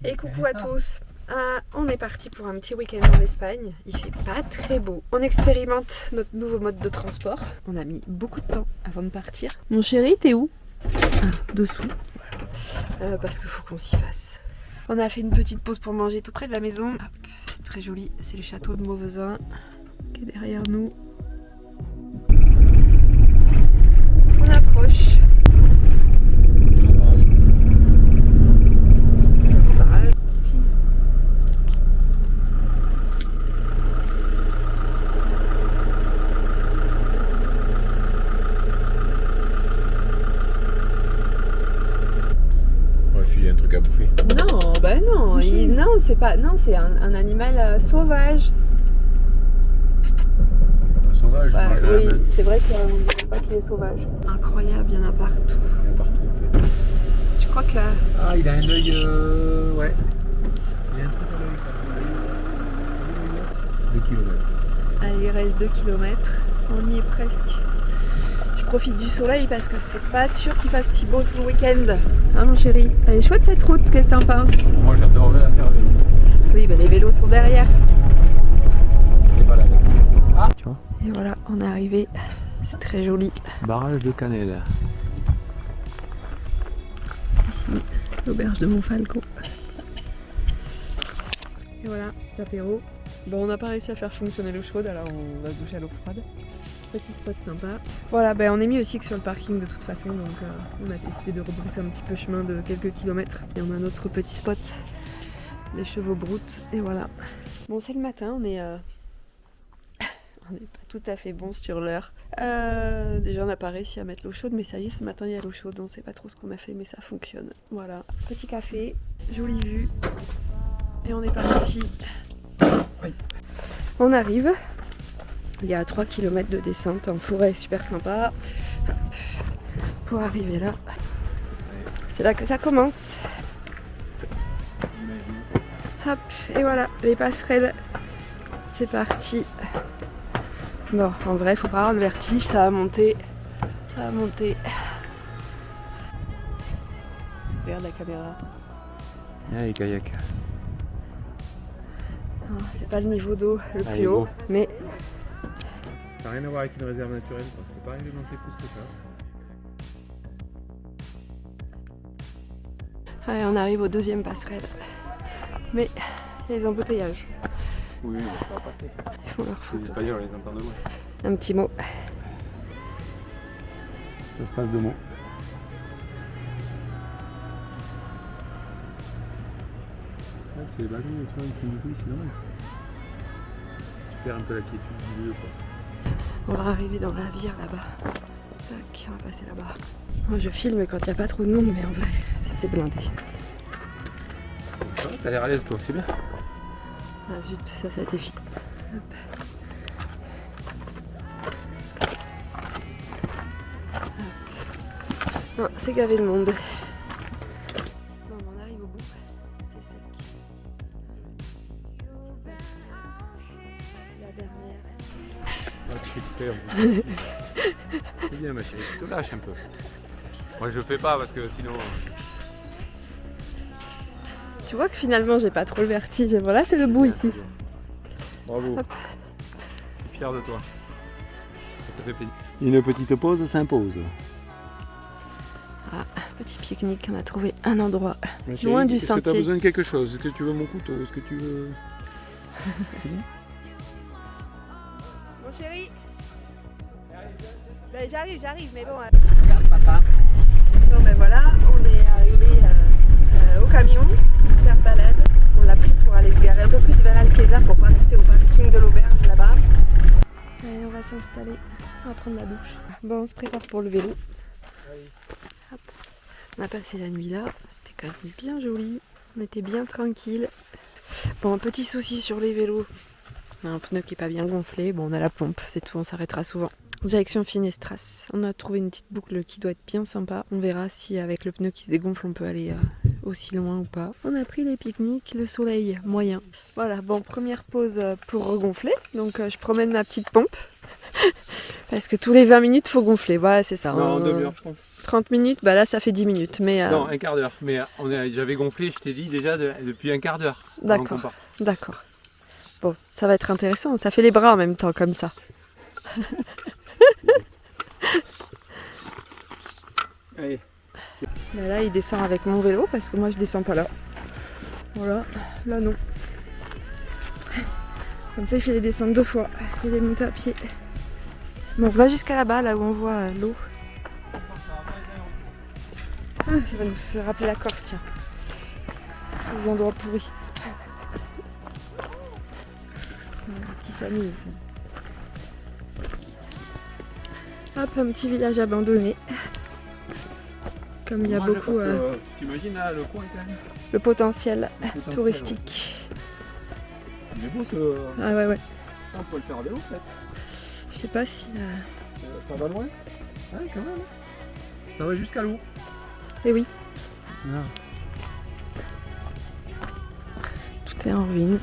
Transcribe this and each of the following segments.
Et coucou à tous. On est parti pour un petit week-end en Espagne. Il fait pas très beau. On expérimente notre nouveau mode de transport. On a mis beaucoup de temps avant de partir. Mon chéri, t'es où? Dessous. Parce qu'il faut qu'on s'y fasse. On a fait une petite pause pour manger tout près de la maison. Hop, c'est très joli. C'est le château de Mauvezin qui est derrière nous. On approche. Un truc à bouffer. Non, bah non, non, c'est pas, non, c'est un animal sauvage. Pas sauvage. Bah, oui, c'est vrai qu'on ne dirait pas qu'il est sauvage. Incroyable, il y en a partout. Il y en a partout en fait. Je crois que. Ah, il a un œil. Ouais. Il y a un truc à l'œil. 2 km. Allez, il reste 2 km. On y est presque. Je profite du soleil parce que c'est pas sûr qu'il fasse si beau tout le week-end. Hein, mon chéri? Elle est chouette cette route, qu'est-ce que t'en penses? Moi j'adorerais la faire à vélo. Oui, bah les vélos sont derrière. Les balades. Ah, tu vois. Et voilà, on est arrivé. C'est très joli. Barrage de Cannelle. Ici, l'auberge de Montfalcon. Et voilà, c'est apéro. Bon, on n'a pas réussi à faire fonctionner l'eau chaude, alors on va se doucher à l'eau froide. Petit spot sympa. Voilà, ben on est mis aussi que sur le parking de toute façon, donc on a décidé de rebrousser un petit peu chemin de quelques kilomètres. Et on a notre petit spot, les chevaux broutent, et voilà. Bon, c'est le matin, on est pas tout à fait bon sur l'heure. Déjà, on n'a pas réussi à mettre l'eau chaude, mais ça y est, ce matin il y a l'eau chaude, on sait pas trop ce qu'on a fait, mais ça fonctionne. Voilà, petit café, jolie vue, et on est parti. Oui. On arrive. Il y a 3 km de descente en forêt super sympa. Pour arriver là, c'est là que ça commence. Hop, et voilà, les passerelles. C'est parti. Bon, en vrai, faut pas avoir le vertige, ça va monter. Ça va monter. Regarde la caméra. Ah, les kayaks. C'est pas le niveau d'eau le plus haut, mais Ça n'a rien à voir avec une réserve naturelle, quoi. C'est pas réglementé plus que ça. allez, on arrive au deuxième passerelle. Mais il y a les embouteillages. Oui, ça va passer. Ils font leur Les photo. Espagnols, on les entend de loin. Un petit mot. Ça se passe de mots. Ouais, c'est les ballons, tu vois, ils font du bruit, c'est normal. Tu perds un peu la quiétude du lieu, quoi. On va arriver dans la vire là-bas. Tac, on va passer là-bas. Moi je filme quand il n'y a pas trop de monde, mais en vrai, ça c'est blindé. T'as l'air à l'aise, toi, c'est bien. Ah zut, ça a été fini. Non, c'est gavé le monde. Bon, on arrive au bout. C'est sec. C'est la dernière. Ah, tu fais couper, en plus. C'est bien, ma chérie, tu te lâches un peu. Moi, je le fais pas parce que sinon. Tu vois que finalement j'ai pas trop le vertige. Voilà, c'est le bout ici. Bravo. Hop. Je suis fier de toi. Ça te fait plaisir. Une petite pause s'impose. Ah, petit pique-nique, on a trouvé un endroit Ma chérie, loin du est-ce que tu as sentier. besoin de quelque chose? Est-ce que tu veux mon couteau? Est-ce que tu veux. Mon chéri. Ben, j'arrive, mais bon. Regarde, papa. Bon ben voilà, on est arrivé au camion, super balade. On l'a pris pour aller se garer un peu plus vers Alquezar pour pas rester au parking de l'auberge là-bas. Et on va s'installer, on va prendre la douche. Bon, on se prépare pour le vélo. Hop. On a passé la nuit là, c'était quand même bien joli, on était bien tranquille. Bon, un petit souci sur les vélos, on a un pneu qui est pas bien gonflé, bon on a la pompe, c'est tout, on s'arrêtera souvent. Direction Finestras, on a trouvé une petite boucle qui doit être bien sympa, on verra si avec le pneu qui se dégonfle on peut aller aussi loin ou pas. On a pris les pique-niques, le soleil moyen. Voilà, bon, première pause pour regonfler, donc je promène ma petite pompe. Parce que tous les 20 minutes faut gonfler, voilà c'est ça. Non, en demi-heure, je pense. 30 minutes, bah là ça fait 10 minutes. Mais, Non, un quart d'heure. Mais j'avais gonflé, je t'ai dit déjà depuis un quart d'heure. avant qu'on D'accord, parte. d'accord. Bon, ça va être intéressant, ça fait les bras en même temps comme ça. Allez. Bah là il descend avec mon vélo parce que moi je descends pas là. Voilà, là non. Comme ça il fait les descentes 2 fois, il est monté à pied. Bon, on va jusqu'à là-bas, là où on voit l'eau. Ah, ça va nous rappeler la Corse, tiens. Les endroits pourris. Qui s'amuse. Hop, un petit village abandonné. Comme il y a beaucoup T'imagines là, le coin quand même. le potentiel touristique. Il est beau ce. Ah ouais, ouais. On peut le faire à vélo peut-être. Je sais pas si... Ça va loin. Ouais, quand même. Ça va jusqu'à l'eau. Eh oui, Ah. tout est en ruine.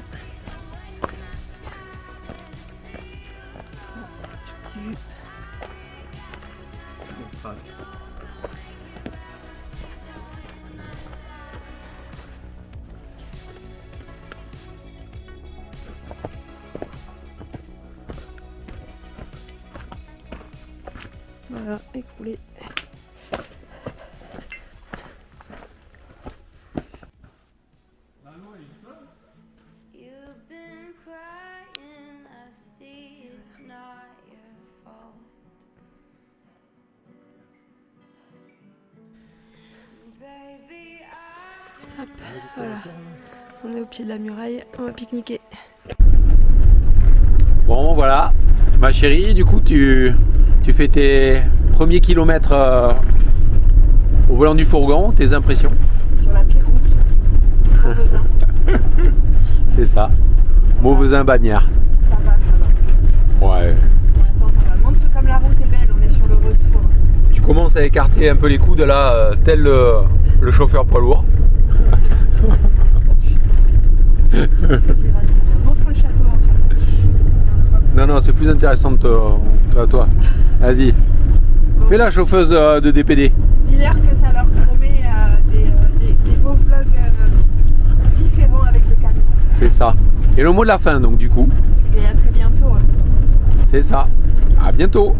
Voilà, écoulé. You've been crying, I see it's not your fault. Baby, Hop, voilà. On est au pied de la muraille, on va pique-niquer. Bon voilà, ma chérie, du coup tu fais tes premiers kilomètres au volant du fourgon, tes impressions? Sur la pire route, Mauvesin. C'est ça, Mauvesin-Bagnères. Ça va, ça va. Ouais. Pour l'instant, ça va. Montre comme la route est belle, on est sur le retour. Tu commences à écarter un peu les coudes là, tel le chauffeur poids lourd. Montre le château en face. Non, non, c'est plus intéressant de toi. Vas-y, fais la chauffeuse de DPD. Dis-leur que ça leur promet des beaux vlogs différents avec le camion. C'est ça. Et le mot de la fin donc du coup, Et à très bientôt. c'est ça. À bientôt.